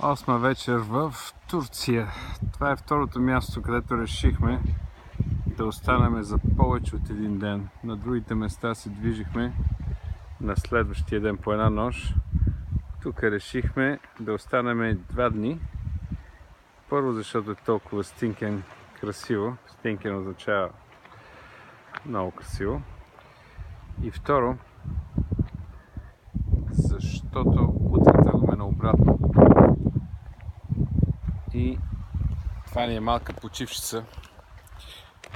8 вечер в Турция. Това е второто място, където решихме да останем за повече от един ден. На другите места се движихме на следващия ден по една нощ. Тук решихме да останем 2 дни. Първо, защото е толкова стинкен красиво. Стинкен означава много красиво. И второ, защото утре тръгваме наобратно. И това ни е малка почившица.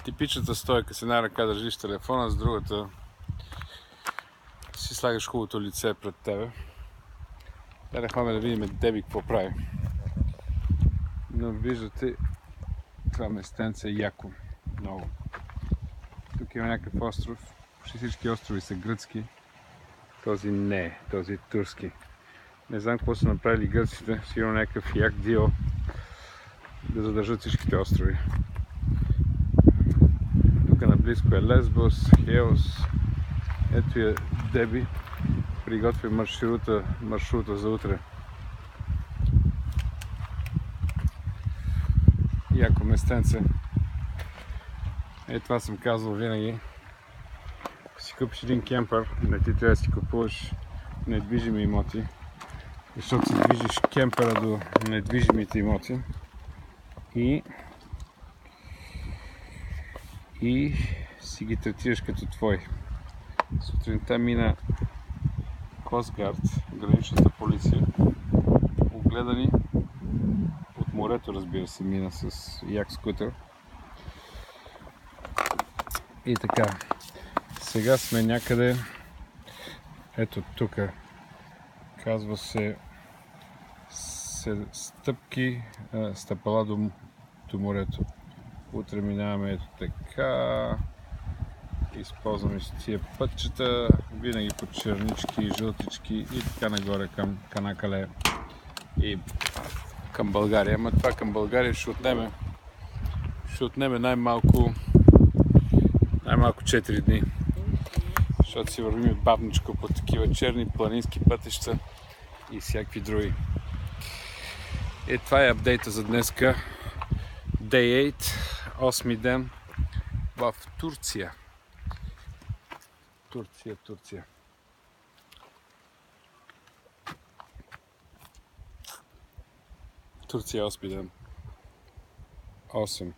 Типичната стойка с една ръка държиш телефона, с другата си слагаш хубавото лице пред тебе. Дадахме да видим Деби какво прави. Но виждате, това местенце е яко. Много. Тук има някакъв остров. Почти всички острови са гръцки. Този не е. Този е турски. Не знам какво са направили гърците. Сигурно някакъв як дил да задържат всичките острови. Тук наблизко е Лесбос, Хеос. Ето е Деби. Приготвя маршрута за утре. Яко местенце. Това съм казвал винаги. Ако си купиш един кемпър, не ти трябва да си купуваш недвижими имоти, защото си движиш кемпера до недвижимите имоти и си ги третираш като твой. Сутринта мина Костгард, граничната полиция, огледани от морето, разбира се, мина с як скутер. И така, сега сме някъде, ето тук, казва се стъпки, стъпала до морето. Утре минаваме ето така, използваме си тия пътчета, винаги по чернички, жълтички и така нагоре към Канакале и към България. Ама това към България ще отнеме най-малко 4 дни, защото си вървим бавничко по такива черни планински пътища и всякакви други. И това е апдейта за днеска. Day 8, 8 ден в Турция. Турция. Турция 8 ден. 8.